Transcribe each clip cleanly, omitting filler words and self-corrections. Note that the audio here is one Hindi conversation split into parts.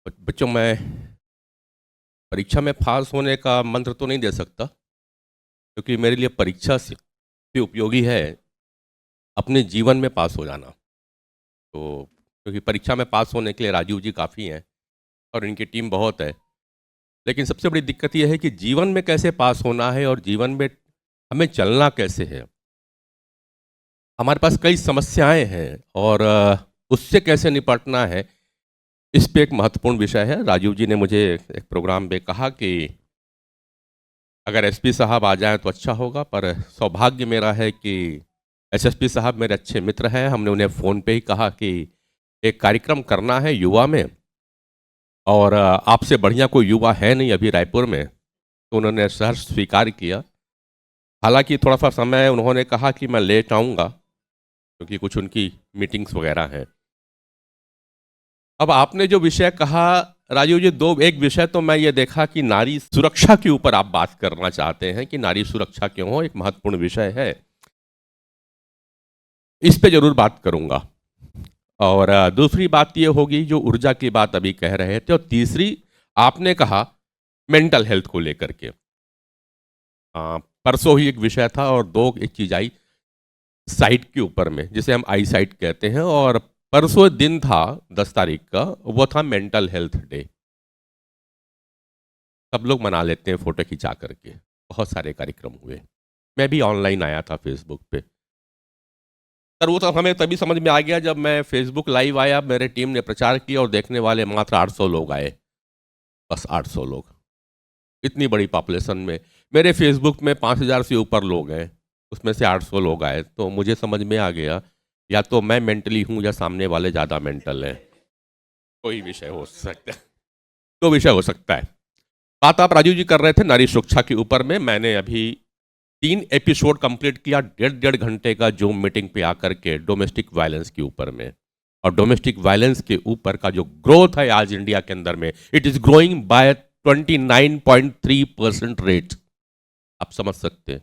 बच्चों, मैं परीक्षा में पास होने का मंत्र तो नहीं दे सकता, क्योंकि मेरे लिए परीक्षा से उपयोगी है अपने जीवन में पास हो जाना। तो क्योंकि परीक्षा में पास होने के लिए राजीव जी काफ़ी हैं और इनकी टीम बहुत है। लेकिन सबसे बड़ी दिक्कत यह है कि जीवन में कैसे पास होना है और जीवन में हमें चलना कैसे है। हमारे पास कई समस्याएं हैं और उससे कैसे निपटना है, इस पे एक महत्वपूर्ण विषय है। राजीव जी ने मुझे एक प्रोग्राम में कहा कि अगर एसपी साहब आ जाएं तो अच्छा होगा, पर सौभाग्य मेरा है कि एसएसपी साहब मेरे अच्छे मित्र हैं। हमने उन्हें फ़ोन पे ही कहा कि एक कार्यक्रम करना है युवा में, और आपसे बढ़िया कोई युवा है नहीं अभी रायपुर में, तो उन्होंने सहर्ष स्वीकार किया। हालांकि थोड़ा सा समय उन्होंने कहा कि मैं लेट आऊँगा, क्योंकि कुछ उनकी मीटिंग्स वगैरह हैं। अब आपने जो विषय कहा राजीव जी, एक विषय तो मैं ये देखा कि नारी सुरक्षा के ऊपर आप बात करना चाहते हैं कि नारी सुरक्षा क्यों हो, एक महत्वपूर्ण विषय है। इस पे जरूर बात करूंगा। और दूसरी बात ये होगी जो ऊर्जा की बात अभी कह रहे थे, और तीसरी आपने कहा मेंटल हेल्थ को लेकर के। परसों ही एक विषय था और एक चीज आई साइट के ऊपर में, जिसे हम आई साइट कहते हैं, और परसों दिन था 10 तारीख का, वो था मेंटल हेल्थ डे। सब लोग मना लेते हैं फोटो खिंचा करके, बहुत सारे कार्यक्रम हुए। मैं भी ऑनलाइन आया था फेसबुक पे, पर वो तो हमें तभी समझ में आ गया जब मैं फेसबुक लाइव आया, मेरे टीम ने प्रचार किया और देखने वाले मात्र 800 लोग आए। बस 800 लोग, इतनी बड़ी पॉपुलेशन में मेरे फेसबुक में 5000 से ऊपर लोग हैं, उसमें से 800 लोग आए, तो मुझे समझ में आ गया या तो मैं मेंटली हूँ या सामने वाले ज़्यादा मेंटल हैं। कोई विषय हो सकता है, तो विषय हो सकता है। बात आप राजीव जी कर रहे थे नारी सुरक्षा के ऊपर में। मैंने अभी 3 एपिसोड कंप्लीट किया, 1.5 घंटे का जूम मीटिंग पे आकर के डोमेस्टिक वायलेंस के ऊपर में। और डोमेस्टिक वायलेंस के ऊपर का जो ग्रोथ है आज इंडिया के अंदर में, it is growing by 29.3% rate. आप समझ सकते हैं,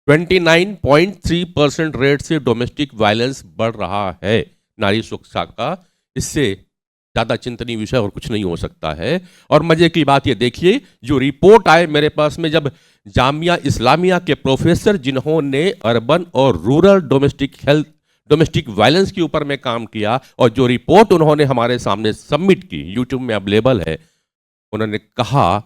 29.3% रेट से डोमेस्टिक वायलेंस बढ़ रहा है नारी सुरक्षा का। इससे ज़्यादा चिंतनीय विषय और कुछ नहीं हो सकता है। और मजे की बात ये देखिए, जो रिपोर्ट आए मेरे पास में, जब जामिया इस्लामिया के प्रोफेसर जिन्होंने अर्बन और रूरल डोमेस्टिक वायलेंस के ऊपर में काम किया, और जो रिपोर्ट उन्होंने हमारे सामने सबमिट की, यूट्यूब में अवेलेबल है, उन्होंने कहा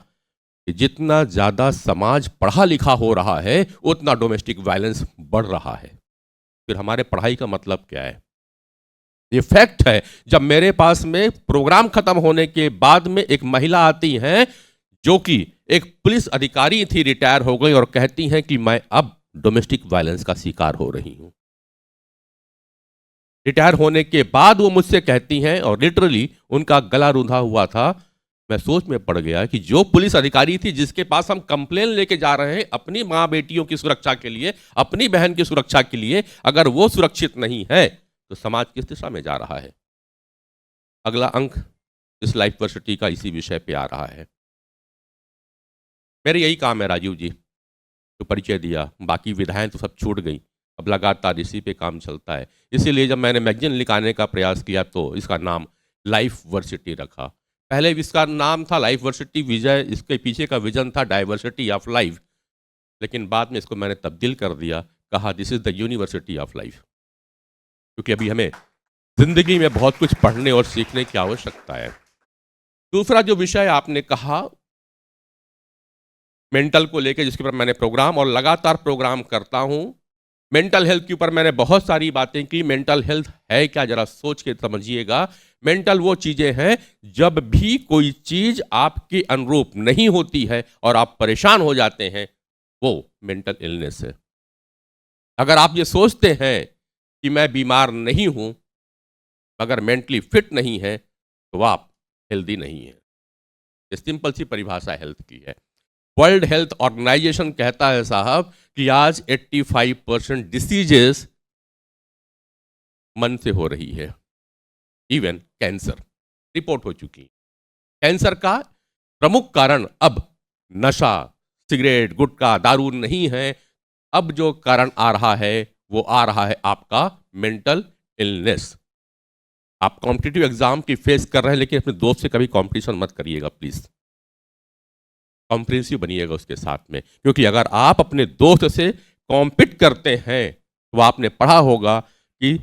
कि जितना ज़्यादा समाज पढ़ा लिखा हो रहा है उतना डोमेस्टिक वायलेंस बढ़ रहा है। फिर हमारे पढ़ाई का मतलब क्या है? ये फैक्ट है। जब मेरे पास में प्रोग्राम खत्म होने के बाद में एक महिला आती हैं, जो कि एक पुलिस अधिकारी थी, रिटायर हो गई, और कहती हैं कि मैं अब डोमेस्टिक वायलेंस का शिकार हो रही हूं। रिटायर होने के बाद वो मुझसे कहती हैं, और लिटरली उनका गला रुंधा हुआ था। मैं सोच में पड़ गया कि जो पुलिस अधिकारी थी, जिसके पास हम कंप्लेन लेके जा रहे हैं अपनी माँ बेटियों की सुरक्षा के लिए, अपनी बहन की सुरक्षा के लिए, अगर वो सुरक्षित नहीं है तो समाज किस दिशा में जा रहा है? अगला अंक इस लाइफ वर्सिटी का इसी विषय पे आ रहा है। मेरे यही काम है राजीव जी, जो परिचय दिया, बाकी विधाएं तो सब छूट गई। अब लगातार इसी पे काम चलता है। इसीलिए जब मैंने मैगजीन लिखाने का प्रयास किया तो इसका नाम लाइफ वर्सिटी रखा। पहले इसका नाम था लाइफ वर्सिटी विजय, इसके पीछे का विजन था डाइवर्सिटी ऑफ लाइफ, लेकिन बाद में इसको मैंने तब्दील कर दिया, कहा this is the university of life, क्योंकि अभी हमें जिंदगी में बहुत कुछ पढ़ने और सीखने की आवश्यकता है। दूसरा जो विषय आपने कहा मेंटल को लेकर, जिसके ऊपर मैंने प्रोग्राम और लगातार प्रोग्राम करता हूं, मेंटल हेल्थ के ऊपर मैंने बहुत सारी बातें की। मेंटल हेल्थ है क्या, जरा सोच के समझिएगा। मेंटल वो चीजें हैं जब भी कोई चीज आपके अनुरूप नहीं होती है और आप परेशान हो जाते हैं, वो मेंटल इलनेस है। अगर आप ये सोचते हैं कि मैं बीमार नहीं हूं मगर मेंटली फिट नहीं है, तो आप हेल्दी नहीं है। ये सिंपल सी परिभाषा हेल्थ की है। वर्ल्ड हेल्थ ऑर्गेनाइजेशन कहता है साहब कि आज 85% डिसीजेस मन से हो रही है। इवन कैंसर रिपोर्ट हो चुकी। कैंसर का प्रमुख कारण अब नशा, सिगरेट, गुटखा, दारू नहीं है। अब जो कारण आ रहा है वो आ रहा है आपका मेंटल इलनेस। आप कॉम्पिटिटिव एग्जाम की फेस कर रहे हैं, लेकिन अपने दोस्त से कभी कंपटीशन मत करिएगा प्लीज। कॉम्प्रिहेंसिव बनिएगा उसके साथ में, क्योंकि अगर आप अपने दोस्त से कॉम्पिट करते हैं तो आपने पढ़ा होगा कि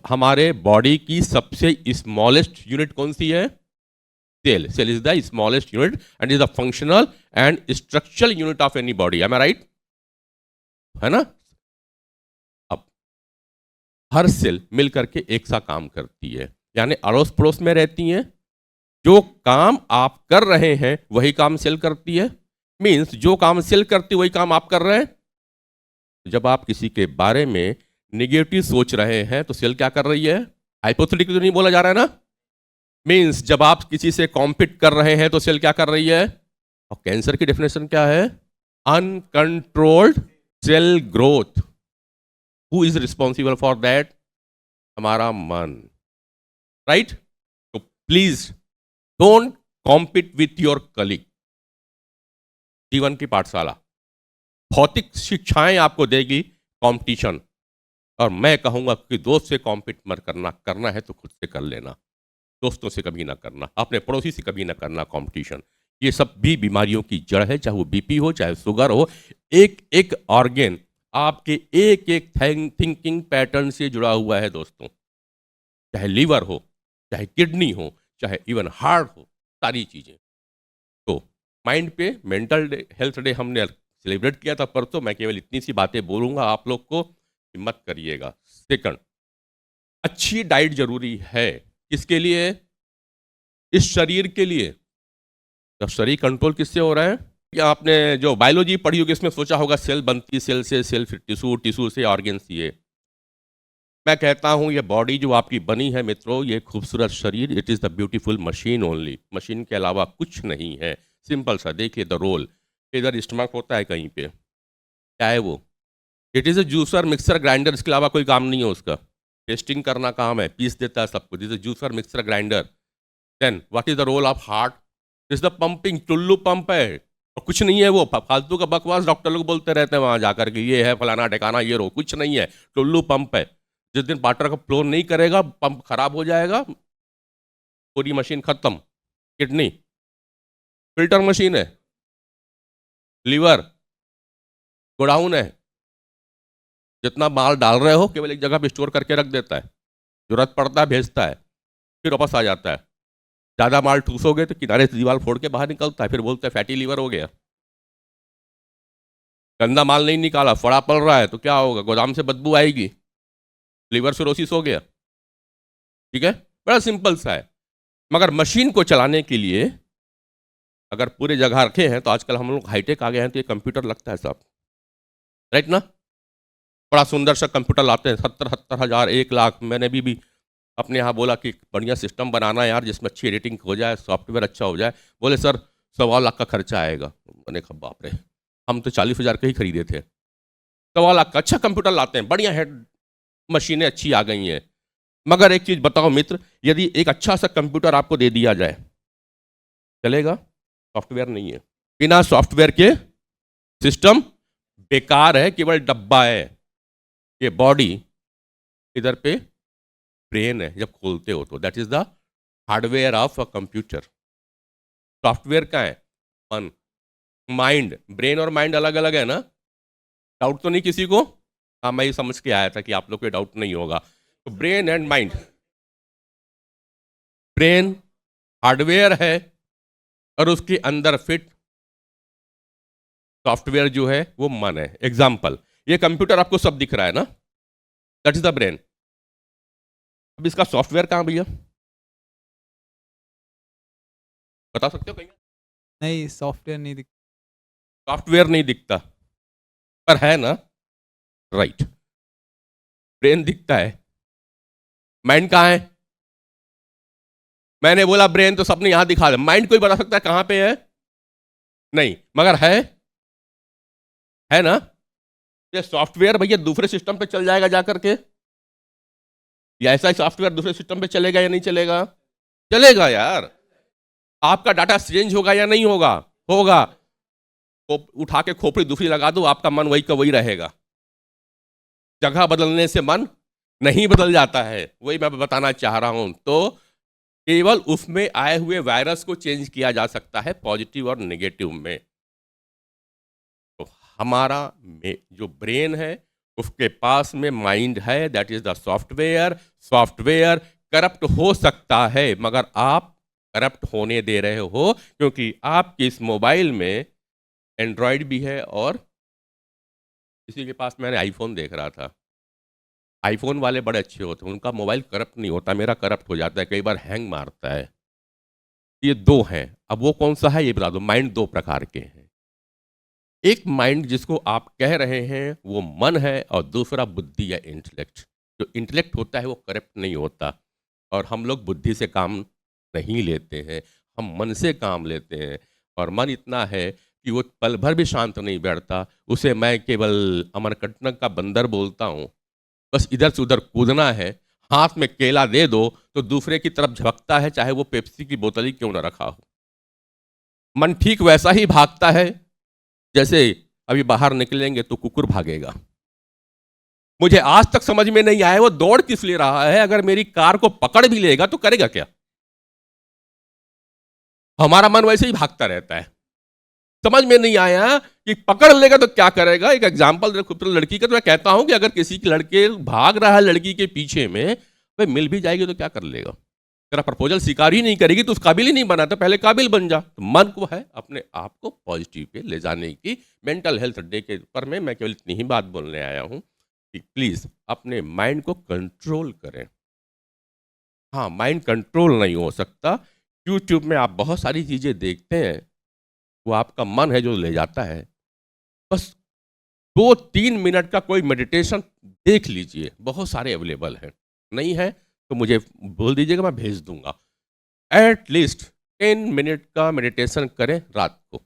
हमारे बॉडी की सबसे स्मॉलेस्ट यूनिट कौन सी है? Cell. Cell is the smallest unit and is the functional and structural unit of any body. Am I right? है ना? अब हर सेल मिल करके एक सा काम करती है, यानी अड़ोस पड़ोस में रहती हैं। जो काम आप कर रहे हैं वही काम सेल करती है। मीन्स जो काम सेल करती है वही काम आप कर रहे हैं। जब आप किसी के बारे में निगेटिव सोच रहे हैं तो सेल क्या कर रही है? हाइपोथेटिकल तो नहीं बोला जा रहा है ना? मीन्स जब आप किसी से कॉम्पिट कर रहे हैं तो सेल क्या कर रही है? और कैंसर की डेफिनेशन क्या है? Uncontrolled cell growth. Who is responsible for that? हमारा मन। राइट? तो please don't compete with your colleague. जीवन की पाठशाला भौतिक शिक्षाएं आपको देगी कंपटीशन, और मैं कहूंगा कि दोस्त से कॉम्पिट मत करना, करना है तो खुद से कर लेना। दोस्तों से कभी ना करना, अपने पड़ोसी से कभी ना करना कंपटीशन। ये सब भी बीमारियों की जड़ है, चाहे वो बीपी हो, चाहे शुगर हो। एक एक ऑर्गेन आपके एक एक थिंकिंग पैटर्न से जुड़ा हुआ है दोस्तों। चाहे लीवर हो, चाहे किडनी हो, चाहे इवन हार्ट हो, सारी चीजें। तो माइंड पे मेंटल डे, हेल्थ डे हमने सेलिब्रेट किया था परसों। मैं केवल इतनी सी बातें बोलूंगा आप लोग को, मत करिएगा। सेकंड, अच्छी डाइट जरूरी है। किसके लिए? इस शरीर के लिए। तो शरीर कंट्रोल किससे हो रहा है? या आपने जो बायोलॉजी पढ़ी होगी इसमें सोचा होगा सेल बनती है सेल से, सेल फिर टिश्यू, टिश्यू से ऑर्गेन्स। ये मैं कहता हूं ये बॉडी जो आपकी बनी है मित्रों, ये खूबसूरत शरीर, it is the beautiful machine only. Machine के अलावा कुछ नहीं है। सिंपल सा देखिए द रोल। इधर स्टमक होता है कहीं पे, क्या है वो? It is a juicer, mixer, grinder. इसके अलावा कोई काम नहीं है उसका। टेस्टिंग करना काम है, पीस देता है सब कुछ। Is a juicer, mixer, grinder. Then what is the role of heart? Is the pumping, Tullu pump है। और कुछ नहीं है वो, फालतू का बकवास डॉक्टर लोग बोलते रहते हैं वहां जाकर के, ये है फलाना ठिकाना, ये रो, कुछ नहीं है। टुल्लू पंप है। जिस दिन वाटर का फ्लो नहीं करेगा, पंप खराब हो जाएगा, पूरी मशीन खत्म। किडनी फिल्टर मशीन है। लीवर गोडाउन है। जितना माल डाल रहे हो केवल एक जगह पे स्टोर करके रख देता है, जरूरत पड़ता है भेजता है, फिर वापस आ जाता है। ज़्यादा माल ठूसोगे तो किनारे से दीवार फोड़ के बाहर निकलता है, फिर बोलते हैं फैटी लीवर हो गया। गंदा माल नहीं निकाला, फड़ा पड़ रहा है तो क्या होगा? गोदाम से बदबू आएगी, लीवर सिरोसिस हो गया। ठीक है? बड़ा सिंपल सा है। मगर मशीन को चलाने के लिए अगर पूरे जगह रखे हैं तो आजकल हम लोग हाईटेक आ गए हैं, तो ये कंप्यूटर लगता है सब। राइट ना? बड़ा सुंदर सा कंप्यूटर लाते हैं, 70-70 हज़ार, 1 लाख। मैंने भी अपने यहाँ बोला कि बढ़िया सिस्टम बनाना है यार, जिसमें अच्छी एडिटिंग हो जाए, सॉफ्टवेयर अच्छा हो जाए। बोले सर 1.25 लाख का खर्चा आएगा। मैंने कहा बाप रे, हम तो 40,000 का ही खरीदे थे। 1.25 लाख का अच्छा कंप्यूटर लाते हैं, बढ़िया है, मशीनें अच्छी आ गई हैं। मगर एक चीज़ बताओ मित्र, यदि एक अच्छा सा कंप्यूटर आपको दे दिया जाए, चलेगा? सॉफ्टवेयर नहीं है। बिना सॉफ्टवेयर के सिस्टम बेकार है, केवल डब्बा है। ये बॉडी इधर पे ब्रेन है, जब खोलते हो तो that is the hardware of a computer. Software का है मन, माइंड। ब्रेन और माइंड अलग अलग है ना? डाउट तो नहीं किसी को? हाँ, मैं ये समझ के आया था कि आप लोग को डाउट नहीं होगा। तो brain and mind, brain hardware है और उसके अंदर फिट सॉफ्टवेयर जो है वो मन है। एग्जाम्पल, ये कंप्यूटर आपको सब दिख रहा है ना, दैट इज द ब्रेन। अब इसका सॉफ्टवेयर कहाँ भैया, बता सकते हो कहीं? नहीं, सॉफ्टवेयर नहीं दिख। सॉफ्टवेयर नहीं दिखता, पर है ना? राइट। ब्रेन दिखता है, माइंड कहाँ है? मैंने बोला ब्रेन तो सबने यहां दिखा दे, माइंड कोई बता सकता है कहां पे है? नहीं, मगर है ना? ये सॉफ्टवेयर भैया दूसरे सिस्टम पे चल जाएगा जाकर के, या ऐसा ही सॉफ्टवेयर दूसरे सिस्टम पे चलेगा या नहीं चलेगा? चलेगा यार। आपका डाटा चेंज होगा या नहीं होगा? होगा। उठा के खोपड़ी दूसरी लगा दो, आपका मन वही का वही रहेगा। जगह बदलने से मन नहीं बदल जाता है, वही मैं बताना चाह रहा हूं। तो केवल उसमें आए हुए वायरस को चेंज किया जा सकता है पॉजिटिव और नेगेटिव में। तो हमारा जो ब्रेन है उसके पास में माइंड है, that is the software. Software corrupt हो सकता है, मगर आप करप्ट होने दे रहे हो, क्योंकि आपके इस मोबाइल में एंड्रॉयड भी है। और किसी के पास मैंने आईफोन देख रहा था, आईफोन वाले बड़े अच्छे होते हैं, उनका मोबाइल करप्ट नहीं होता, मेरा करप्ट हो जाता है, कई बार हैंग मारता है। ये दो हैं। अब वो कौन सा है ये बता दो। माइंड दो प्रकार के हैं। एक माइंड जिसको आप कह रहे हैं वो मन है, और दूसरा बुद्धि या इंटेलेक्ट। जो इंटेलेक्ट होता है वो करप्ट नहीं होता, और हम लोग बुद्धि से काम नहीं लेते हैं, हम मन से काम लेते हैं। और मन इतना है कि वो पल भर भी शांत नहीं बैठता। उसे मैं केवल अमरकंटक का बंदर बोलता हूँ। बस इधर से उधर कूदना है, हाथ में केला दे दो तो दूसरे की तरफ झपकता है, चाहे वो पेप्सी की बोतल ही क्यों ना रखा हो। मन ठीक वैसा ही भागता है जैसे अभी बाहर निकलेंगे तो कुकुर भागेगा। मुझे आज तक समझ में नहीं आया वो दौड़ किस लिए रहा है। अगर मेरी कार को पकड़ भी लेगा तो करेगा क्या? हमारा मन वैसे ही भागता रहता है। समझ में नहीं आया कि पकड़ लेगा तो क्या करेगा। एक एग्जांपल देखो, तो लड़की का तो मैं कहता हूं कि अगर किसी की लड़के भाग रहा है लड़की के पीछे में, भाई मिल भी जाएगी तो क्या कर लेगा? तेरा प्रपोजल स्वीकार ही नहीं करेगी तो उस काबिल ही नहीं बना, तो पहले काबिल बन जा। तो मन को है अपने आप को पॉजिटिव पे ले जाने की। मेंटल हेल्थ डे के ऊपर में मैं केवल इतनी ही बात बोलने आया हूं कि प्लीज अपने माइंड को कंट्रोल करें। हाँ, माइंड कंट्रोल नहीं हो सकता। यूट्यूब में आप बहुत सारी चीजें देखते हैं, वो आपका मन है जो ले जाता है। बस 2-3 मिनट का कोई मेडिटेशन देख लीजिए, बहुत सारे अवेलेबल हैं। नहीं है तो मुझे बोल दीजिएगा, मैं भेज दूंगा। एट लीस्ट 10 मिनट का मेडिटेशन करें रात को।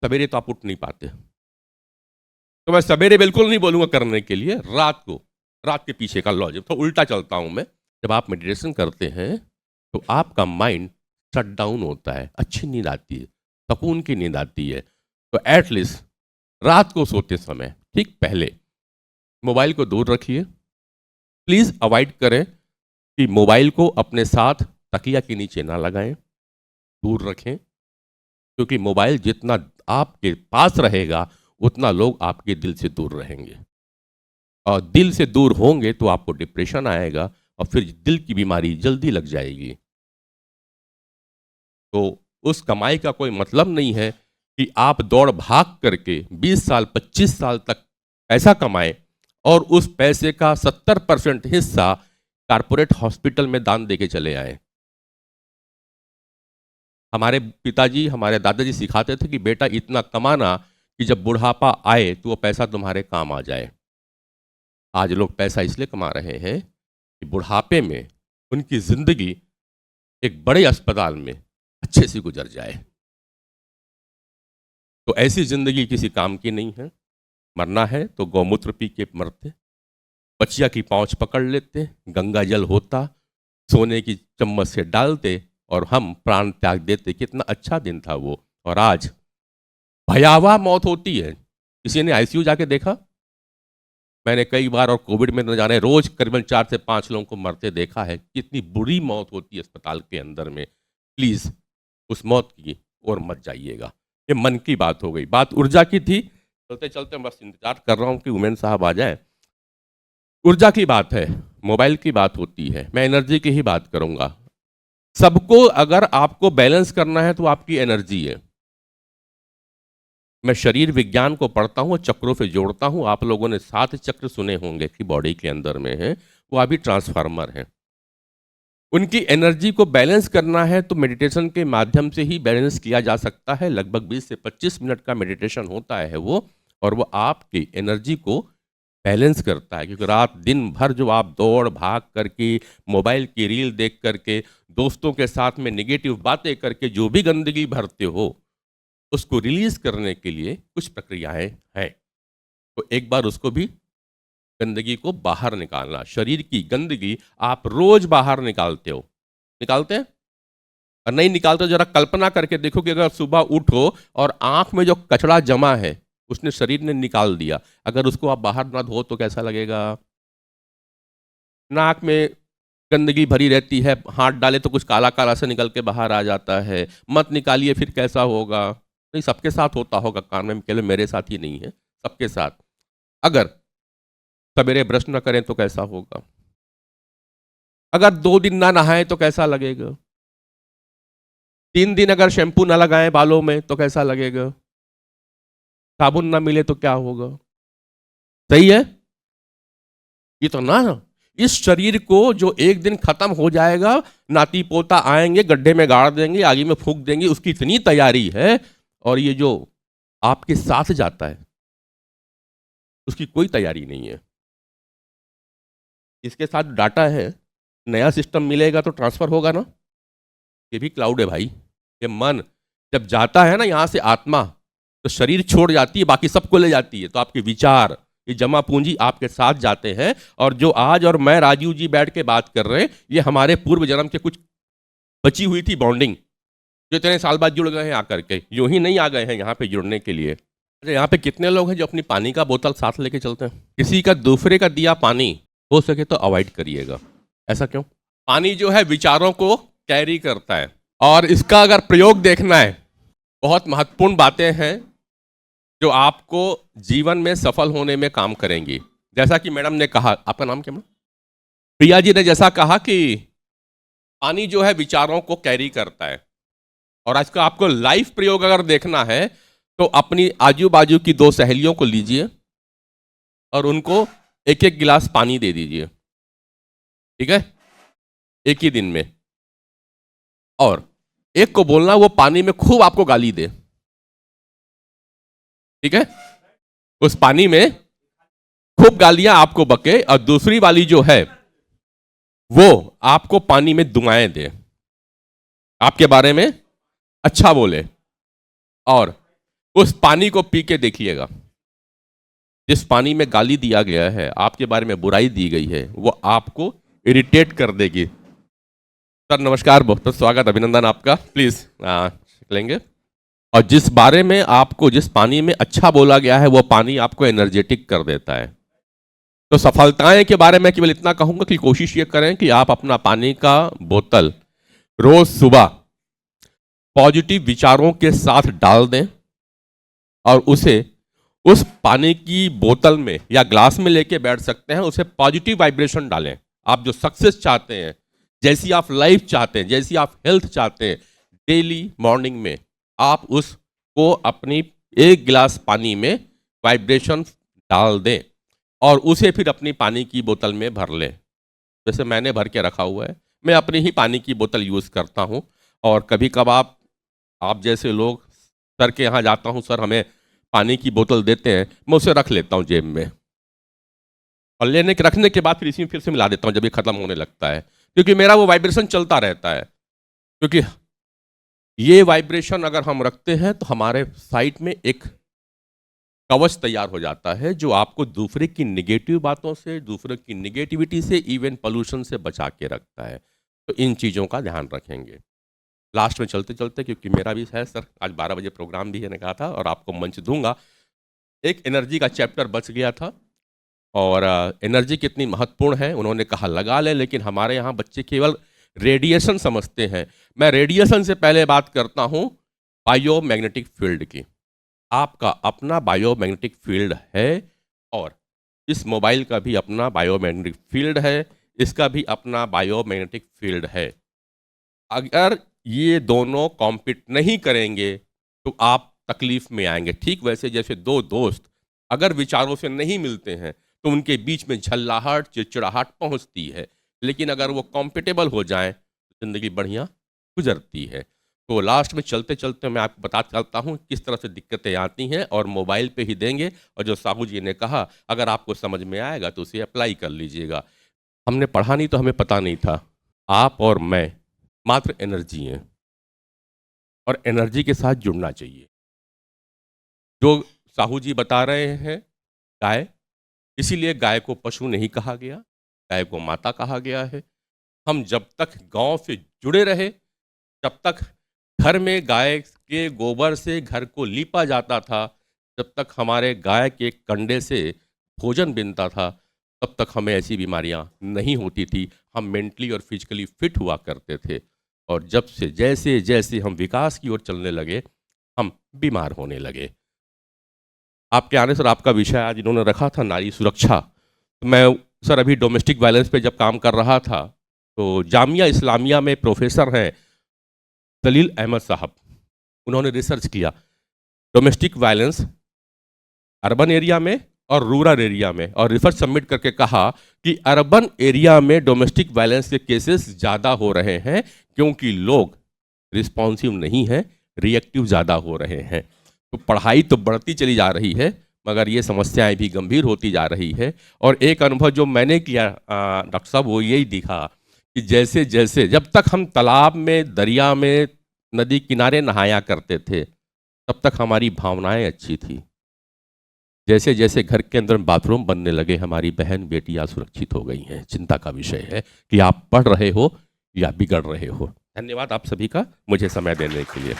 सवेरे तो आप उठ नहीं पाते, तो मैं सवेरे बिल्कुल नहीं बोलूंगा करने के लिए। रात को, रात के पीछे का लॉजिक तो उल्टा चलता हूं मैं। जब आप मेडिटेशन करते हैं तो आपका माइंड शट डाउन होता है, अच्छी नींद आती है, सुकून की नींद आती है। तो एटलीस्ट रात को सोते समय ठीक पहले मोबाइल को दूर रखिए। प्लीज़ अवॉइड करें कि मोबाइल को अपने साथ तकिया के नीचे ना लगाएं, दूर रखें। क्योंकि मोबाइल जितना आपके पास रहेगा उतना लोग आपके दिल से दूर रहेंगे, और दिल से दूर होंगे तो आपको डिप्रेशन आएगा, और फिर दिल की बीमारी जल्दी लग जाएगी। तो उस कमाई का कोई मतलब नहीं है कि आप दौड़ भाग करके 20 साल 25 साल तक पैसा कमाएं और उस पैसे का 70% हिस्सा कारपोरेट हॉस्पिटल में दान देके चले आए। हमारे पिताजी, हमारे दादाजी सिखाते थे कि बेटा इतना कमाना कि जब बुढ़ापा आए तो वो पैसा तुम्हारे काम आ जाए। आज लोग पैसा इसलिए कमा रहे हैं कि बुढ़ापे में उनकी जिंदगी एक बड़े अस्पताल में अच्छे से गुजर जाए। तो ऐसी जिंदगी किसी काम की नहीं है। मरना है तो गौमूत्र पी के मरते, बचिया की पौंछ पकड़ लेते, गंगा जल होता, सोने की चम्मच से डालते और हम प्राण त्याग देते। कितना अच्छा दिन था वो। और आज भयावह मौत होती है। किसी ने आईसीयू जाके देखा? मैंने कई बार, और कोविड में न जाने रोज करीबन 4 से 5 लोगों को मरते देखा है। कितनी बुरी मौत होती है अस्पताल के अंदर में। प्लीज उस मौत की ओर मत जाइएगा। ये मन की बात हो गई। बात ऊर्जा की थी। चलते चलते बस इंतजार कर रहा हूँ कि उमेन साहब आ जाए। ऊर्जा की बात है, मोबाइल की बात होती है, मैं एनर्जी की ही बात करूंगा। सबको अगर आपको बैलेंस करना है तो आपकी एनर्जी है। मैं शरीर विज्ञान को पढ़ता हूँ और चक्रों से जोड़ता हूँ। आप लोगों ने 7 चक्र सुने होंगे कि बॉडी के अंदर में है, वो अभी ट्रांसफार्मर है। उनकी एनर्जी को बैलेंस करना है तो मेडिटेशन के माध्यम से ही बैलेंस किया जा सकता है। लगभग 20 से 25 मिनट का मेडिटेशन होता है वो, और वो आपकी एनर्जी को बैलेंस करता है। क्योंकि रात दिन भर जो आप दौड़ भाग करके, मोबाइल की रील देख करके, दोस्तों के साथ में निगेटिव बातें करके जो भी गंदगी भरते हो, उसको रिलीज करने के लिए कुछ प्रक्रियाएं हैं। तो एक बार उसको भी, गंदगी को बाहर निकालना। शरीर की गंदगी आप रोज बाहर निकालते हो, निकालते हैं? और नहीं निकालते जरा कल्पना करके देखो कि अगर सुबह उठो और आंख में जो कचरा जमा है उसने शरीर ने निकाल दिया, अगर उसको आप बाहर ना धो तो कैसा लगेगा? नाक में गंदगी भरी रहती है, हाथ डाले तो कुछ काला काला से निकल के बाहर आ जाता है, मत निकालिए फिर कैसा होगा। नहीं, सबके साथ होता होगा, कान में केवल मेरे साथ ही नहीं है, सबके साथ। अगर सवेरे ब्रश न करें तो कैसा होगा, अगर 2 दिन ना नहाएं तो कैसा लगेगा, 3 दिन अगर शैम्पू ना लगाएं बालों में तो कैसा लगेगा, साबुन ना मिले तो क्या होगा। सही है। ये तो ना, इस शरीर को जो एक दिन खत्म हो जाएगा, नाती पोता आएंगे गड्ढे में गाड़ देंगे, आगे में फूंक देंगे, उसकी इतनी तैयारी है। और ये जो आपके साथ जाता है उसकी कोई तैयारी नहीं है। इसके साथ डाटा है, नया सिस्टम मिलेगा तो ट्रांसफर होगा ना, ये भी क्लाउड है भाई। ये मन जब जाता है ना यहाँ से आत्मा, तो शरीर छोड़ जाती है, बाकी सबको ले जाती है। तो आपके विचार, ये जमा पूंजी आपके साथ जाते हैं। और जो आज और मैं राजीव जी बैठ के बात कर रहे हैं, ये हमारे पूर्व जन्म के कुछ बची हुई थी बॉन्डिंग, जो इतने साल बाद जुड़ गए हैं आकर के, यूं ही नहीं आ गए हैं यहाँ पे जुड़ने के लिए। अच्छा, यहाँ पे कितने लोग हैं जो अपनी पानी का बोतल साथ लेके चलते हैं? किसी का दूसरे का दिया पानी हो सके तो अवॉइड करिएगा। ऐसा क्यों? पानी जो है विचारों को कैरी करता है, और इसका अगर प्रयोग देखना है, बहुत महत्वपूर्ण बातें हैं जो आपको जीवन में सफल होने में काम करेंगी। जैसा कि मैडम ने कहा, आपका नाम क्या मैडम? प्रिया जी ने जैसा कहा कि पानी जो है विचारों को कैरी करता है। और आज का आपको लाइव प्रयोग अगर देखना है तो अपनी आजू बाजू की 2 सहेलियों को लीजिए और उनको एक एक गिलास पानी दे दीजिए, ठीक है, एक ही दिन में। और एक को बोलना वो पानी में खूब आपको गाली दे, ठीक है, उस पानी में खूब गालियां आपको बके, और दूसरी वाली जो है वो आपको पानी में दुआएं दे, आपके बारे में अच्छा बोले। और उस पानी को पी के देखिएगा, जिस पानी में गाली दिया गया है, आपके बारे में बुराई दी गई है, वो आपको इरिटेट कर देगी। सर नमस्कार, बहुत बहुत स्वागत, अभिनंदन आपका, प्लीज लेंगे। और जिस बारे में आपको, जिस पानी में अच्छा बोला गया है, वो पानी आपको एनर्जेटिक कर देता है। तो सफलताएं के बारे में केवल इतना कहूंगा कि कोशिश ये करें कि आप अपना पानी का बोतल रोज सुबह पॉजिटिव विचारों के साथ डाल दें, और उसे उस पानी की बोतल में या ग्लास में लेके बैठ सकते हैं, उसे पॉजिटिव वाइब्रेशन डालें। आप जो सक्सेस चाहते हैं, जैसी आप लाइफ चाहते हैं, जैसी आप हेल्थ चाहते हैं, डेली मॉर्निंग में आप उसको अपनी एक गिलास पानी में वाइब्रेशन डाल दें, और उसे फिर अपनी पानी की बोतल में भर लें। जैसे मैंने भर के रखा हुआ है, मैं अपनी ही पानी की बोतल यूज़ करता हूँ। और कभी कभार आप जैसे लोग सर के यहाँ जाता हूँ, सर हमें पानी की बोतल देते हैं, मैं उसे रख लेता हूँ जेब में, और रखने के बाद फिर इसी में फिर से मिला देता हूँ जब ये खत्म होने लगता है, क्योंकि मेरा वो वाइब्रेशन चलता रहता है। क्योंकि ये वाइब्रेशन अगर हम रखते हैं तो हमारे साइड में एक कवच तैयार हो जाता है, जो आपको दूसरे की निगेटिव बातों से, दूसरे की निगेटिविटी से, इवन पोल्यूशन से बचा के रखता है। तो इन चीज़ों का ध्यान रखेंगे। लास्ट में चलते चलते, क्योंकि मेरा भी है सर, आज 12 बजे प्रोग्राम भी है, ने कहा था, और आपको मंच दूंगा। एक एनर्जी का चैप्टर बच गया था, और एनर्जी कितनी महत्वपूर्ण है उन्होंने कहा लगा लें, लेकिन हमारे यहाँ बच्चे केवल रेडिएशन समझते हैं। मैं रेडिएशन से पहले बात करता हूँ बायोमैग्नेटिक फील्ड की। आपका अपना बायोमैग्नेटिक फील्ड है, और इस मोबाइल का भी अपना बायोमैग्नेटिक फील्ड है, इसका भी अपना बायोमैग्नेटिक फील्ड है। अगर ये दोनों कॉम्पीट नहीं करेंगे तो आप तकलीफ में आएंगे। ठीक वैसे जैसे 2 दोस्त अगर विचारों से नहीं मिलते हैं तो उनके बीच में झल्लाहट, चिड़चिड़ाहट पहुंचती है, लेकिन अगर वो कॉम्पिटेबल हो जाएं तो जिंदगी बढ़िया गुजरती है। तो लास्ट में चलते चलते मैं आपको बता चलता हूँ किस तरह से दिक्कतें आती हैं, और मोबाइल पे ही देंगे। और जो साहू जी ने कहा, अगर आपको समझ में आएगा तो उसे अप्लाई कर लीजिएगा। हमने पढ़ा नहीं तो हमें पता नहीं था, आप और मैं मात्र एनर्जी हैं, और एनर्जी के साथ जुड़ना चाहिए। जो साहू जी बता रहे हैं, गाय, इसीलिए गाय को पशु नहीं कहा गया, गाय को माता कहा गया है। हम जब तक गांव से जुड़े रहे, जब तक घर में गाय के गोबर से घर को लीपा जाता था, जब तक हमारे गाय के कंडे से भोजन बनता था, तब तक हमें ऐसी बीमारियां नहीं होती थी। हम मेंटली और फिजिकली फिट हुआ करते थे। और जब से जैसे जैसे हम विकास की ओर चलने लगे, हम बीमार होने लगे। आपके आने सर, आपका विषय आज इन्होंने रखा था नारी सुरक्षा। तो मैं सर अभी डोमेस्टिक वायलेंस पे जब काम कर रहा था, तो जामिया इस्लामिया में प्रोफेसर हैं दलील अहमद साहब, उन्होंने रिसर्च किया डोमेस्टिक वायलेंस अर्बन एरिया में और रूरल एरिया में, और रिसर्च सबमिट करके कहा कि अर्बन एरिया में डोमेस्टिक वायलेंस के केसेस ज़्यादा हो रहे हैं क्योंकि लोग रिस्पॉन्सिव नहीं हैं, रिएक्टिव ज़्यादा हो रहे हैं। तो पढ़ाई तो बढ़ती चली जा रही है, मगर ये समस्याएं भी गंभीर होती जा रही है। और एक अनुभव जो मैंने किया डॉक्टर साहब, वो यही दिखा कि जैसे जैसे जब तक हम तालाब में, दरिया में, नदी किनारे नहाया करते थे, तब तक हमारी भावनाएं अच्छी थी। जैसे जैसे घर के अंदर बाथरूम बनने लगे, हमारी बहन बेटियां सुरक्षित हो गई हैं। चिंता का विषय है कि आप पढ़ रहे हो या बिगड़ रहे हो। धन्यवाद आप सभी का मुझे समय देने के लिए।